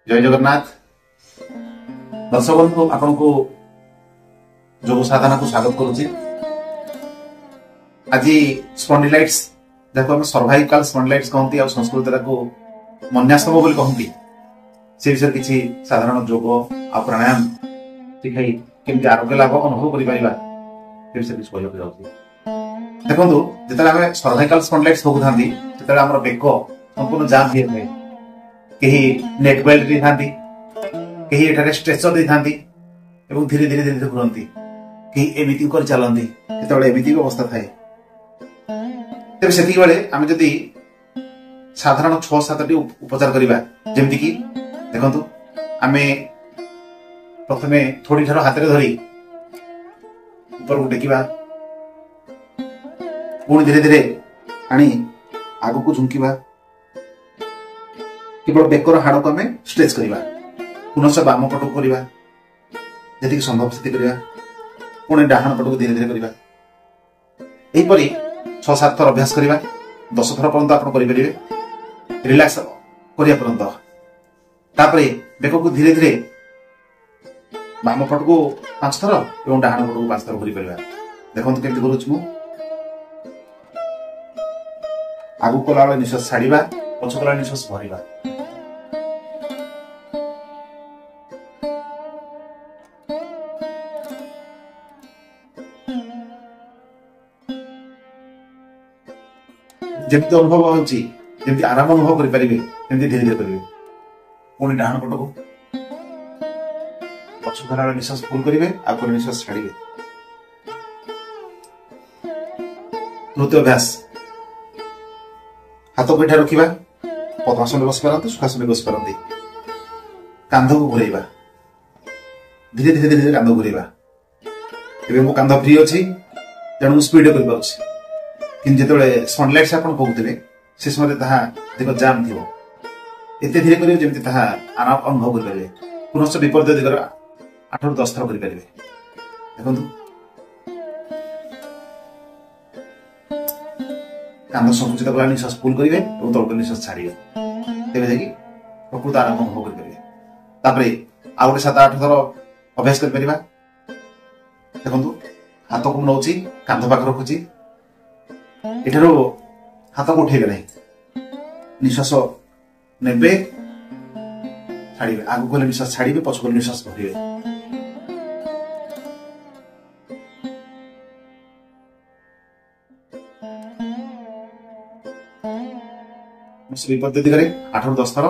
जय जगन्नाथ दर्शक बंधु आपण को योग साधना को स्वागत करुच्ची। आज स्पॉन्डिलाइटिस जहाँ आम सर्वाइकल स्पॉन्डिलाइटिस कहती आ संस्कृत को मन्यास्तम बोली कहती से विषय किसी साधारण योग आ प्राणायाम शिखाई केमती आरोग्य लाभ अनुभव कर देखो जिते सर्वाइकल स्पॉन्डिलाइटिस होती जो बेक संपूर्ण जाम हुए हुए कहीं नेक बेल्ट दे थांती कहीं एठारे स्ट्रेचर दे थांती एवं धीरे धीरे धीरे धीरे घुरंती कहीं एमिति कर चलंती जेतेबेले एमिति अवस्था थाए तबे सेति बेले आमे जदी साधारण 6-7 टी उपचार करिबा जेमति कि देखंतु आमे प्रथमे थोड़ी ठारो हाथ रे धरी ऊपर को टेकिबा पुणी धीरे धीरे आनी आगु को झुंकीबा केवल बेकर हाड़ को आम स्ट्रेच करवा पुनः बाम पट को करवा जी संभव से पुणी डाहाण पट को धीरे धीरे करवा यहीपरि 6-7 थर अभ्यास करवा 10 थर पर्यंत आप रिलैक्स करिया पर्यंत तापरे बेक को धीरे धीरे बाम पट को 5 थर और डाहाण पट को 5 थर कर देखो केमती करूँ आगु कला निश्वास छाड़ा पछ कला निश्वास भरवा जमी अनुभव होती आराम अनुभव करें धीरे धीरे करेंगे पुणी डाहाण पट को पछुखला निश्वास फुल करेंगे आगे निश्वास छाड़े। तृतीय अभ्यास हाथ को इठा रखा पद्मासन बस पारती सुखासन बस पारती कांध को घुरेबा धीरे धीरे धीरे कांध घुरेबा एवं मो कांध फ्री अच्छी तेणु स्पीड कर जिते स्पॉन्डिलाइटिस आप भोगुवे से समय देख जाम थी एत धीरे करेंगे जमी आराम अनुभव करेंगे पुनश्च विपरीत दिगर 8-10 थर करेंगे देखो कांध संकुचित कला निश्वास फुल करेंगे और तौक निश्वास छाड़े तेज जाकि प्रकृत आराम अनुभव करेंगे आउ गए 7-8 थर अभ्यास कर देखो हाथ को नौची कांध पाख रखुची एठारो हाथ को उठेबे नहीं निश्वास नेबे छाड़िबे आगु को निश्वास छाड़िबे पछ को निश्वास भरिबे पद्धति करे 8-10 थर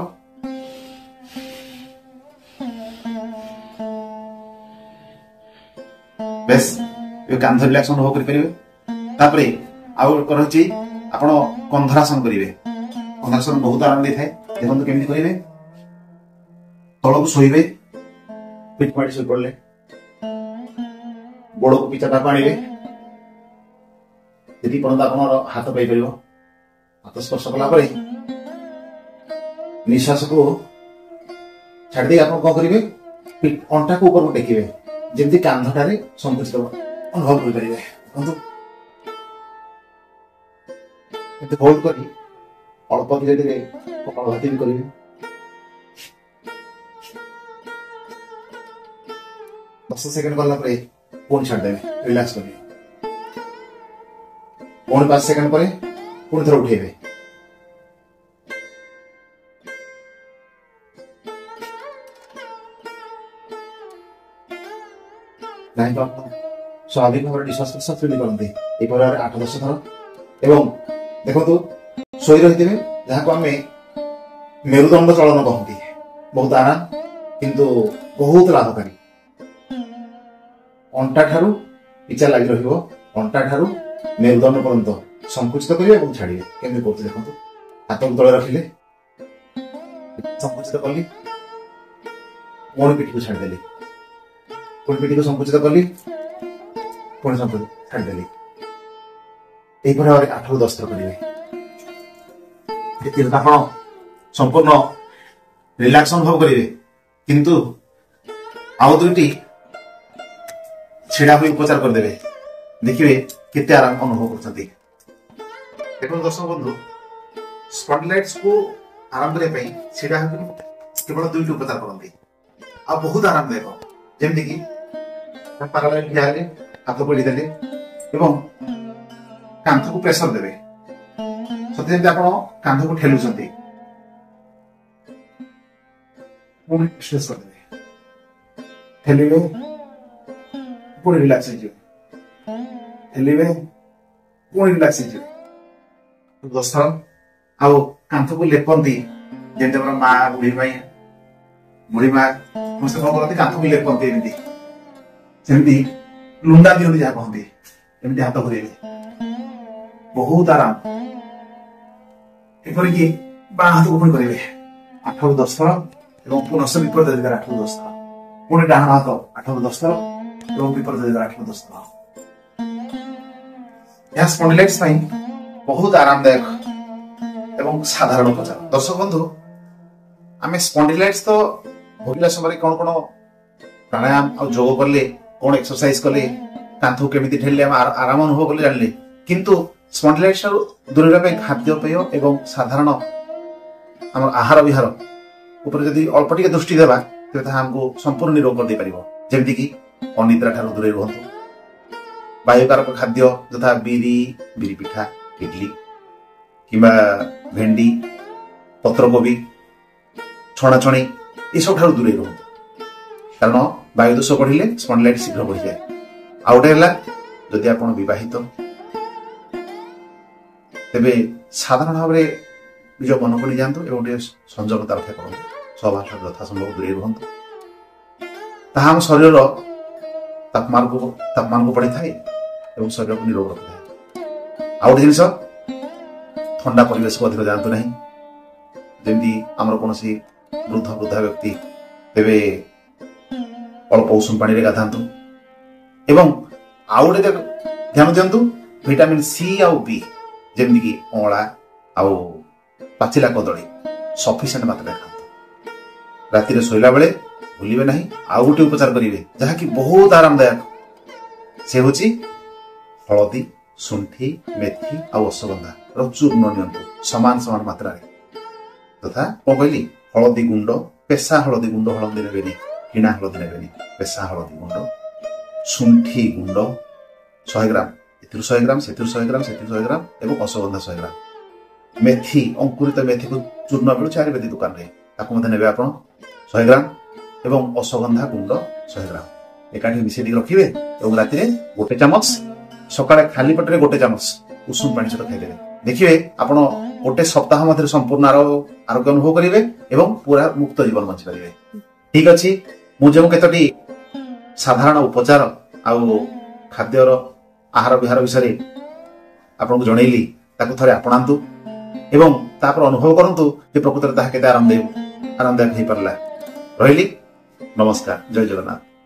बेस कांध रिलैक्स अनुभव करेंगे आउ रही आपण कंधरासन करेंगे कंधरासन बहुत आराम दे थाए देखो केमी करेंगे तल को शोबे पिठ फाड़ी शो पड़े गोड़ को पिछा टाक आने जी पर्यंत आप हाथ पाइपर हाथ स्पर्श कला निश्वास को छाड़ी आप कौन करेंगे अंटा को ऊपर को टेकिबे जमी कांधटारे संकुचित अनुभव करेंगे होल्ड करी अल्प धीरे धीरे कपालभाति भी करेंगे 10 सेकेंड गला पुणी छाड़देवे रिलैक्स करेंगे पुणी 5 सेकेंड पर पुणी थोड़ा उठेबे स्वाभाविक भाव निश्वास प्रश्वास फील करते 8-10 थर एवं देखो शोई रही थे जहाँ को आम मेरुदंड चलन कहती बहुत आराम किंतु बहुत लाभकारी अंटा ठारू इच्छा लगी अंटा ठारू मेरुदंड पर्यंत संकुचित करेंगे छाड़े केमती करते देखो हाथ को तले रखिले संकुचित कली पुणी पिठी को छाड़देली पुणी पिठी को संकुचित कली पुणी संकुचित छाड़देली यही 8-10 थर करेंगे संपूर्ण रिलैक्स अनुभव करेंगे किंतु आउ 2टी छिड़ा हुई उपचार करदे देखिए केते आराम अनुभव करते देखो दर्शक बंधु स्पॉन्डिलाइटिस को आराम करने छिड़ा केवल 2टी उपचार करते आ बहुत आरामदायक जमती कि पागल ठियाले हाथ बोली देले एवं कांध को प्रेशर देवे सते जब आप कांध को ठेलुचंती पुणी स्ट्रेस कर देवे ठेलिवे पुणी रिलैक्स हो ठेलिवे पुणी रिलैक्स हो 10 थर आउ कांथ को लेपंती जेंते हमर मां बुढ़ी मां मुझसे कौन करते कांथ को लेपंती एमती सेमती लुंडा दियंती जहाँ कहते एमती हाथ घुरेबे बहुत आराम एपरिकी बाँ हाथ को पुणी करेंगे 8 ରୁ 10 थर एवं पुनः विपरीत दिगरे 8 ରୁ 10 थर पुणी डाहाण हाथ 8 ରୁ 10 थर एवं विपरीत दिगरे 8 ରୁ 10 थर यह स्पॉन्डिलाइटिस बहुत आरामदायक एवं साधारण उपचार दर्शक बंधु आम स्पॉन्डिलाइटिस तो भोगिला समय कौन कौन प्राणायाम और योग कले कौन एक्सरसाइज कले कांथ केमी ठेले आराम अनुभव कले जानले किंतु स्पॉन्डिलाइटिस दूर खाद्यपेय एवं साधारण आम आहार विहार उपर जदि अल्प टिके दृष्टि देवा तेज हमको संपूर्ण निरोग कर दे परिबो जेमति कि अनिद्रा ठारू दूरे रहंतु वायुकारक खाद्य यथा बिरी पिठा इडली किंबा भेंडी पत्रकोबी छणाछणी ये सब ठारू दूरे रहंतु कारण वायु दोष बढ़िले स्पॉन्डिलाइटिस शीघ्र बढ़ी जाए आउटे हला जदि आपण विवाहित तेबे साधारण भाव में निज मन को नहीं जातु एवं संजमता रक्षा करूँ सभा यथासंभव दूरे रुहतु ताहा आम शरीर तापमान को बढ़ी थाए एवं शरीर को निरोग रखी थाए आउ गोटे जिन ठंडा परिवेश को अधिक जातु ना जमी आमर कौन वृद्धा व्यक्ति तेबे अल्प उषुम पानी गाधातु एवं आउ गोटे ध्यान दिंतु विटामिन सी आउ बी जमी कि अँला आउ पाचिला कदली सफिशिएंट मात्रा खातु राति शोला बेले भूलिए ना आउ गोटे उपचार करेंगे जहाँकि बहुत आरामदायक से हूँ हलदी शुंठी मेथी आउ अश्वगंधा चूर्ण नियंतु समान समान मात्रा तथा कौन कहली हलदी गुंड पेशा हलदी गुंड हलदी ने किणा हलदी ने पेशा हलदी गुंड शुंठी गुंड 100 ग्राम 100 ग्राम से 100 ग्राम से 100 ग्राम एवं अश्वगंधा 100 ग्राम मेथी अंकुरित मेथी को चूर्ण मिलू आयुर्वेदिक दुकान में ने आप 100 ग्राम एवं अश्वगंधा गुंड 100 ग्राम एकाठी मिसे रखिए और राति गोटे चामच सकाଳେ खाली पेटे गोटे चामच उषुम पानी सहित खाइदेवे देखिए आप गोटे सप्ताह मध्य संपूर्ण आरोग्य अनुभव करेंगे एवं पूरा मुक्त जीवन बंची पारे ठीक अच्छी मुझे केतोटी साधारण उपचार आउ खाद्यर आहार विहार विषय आपको जनइली थे आपणातु एवं तापर अनुभव करंतु जे प्रकृत में आरामदायक हो पारला रही नमस्कार जय जगन्नाथ।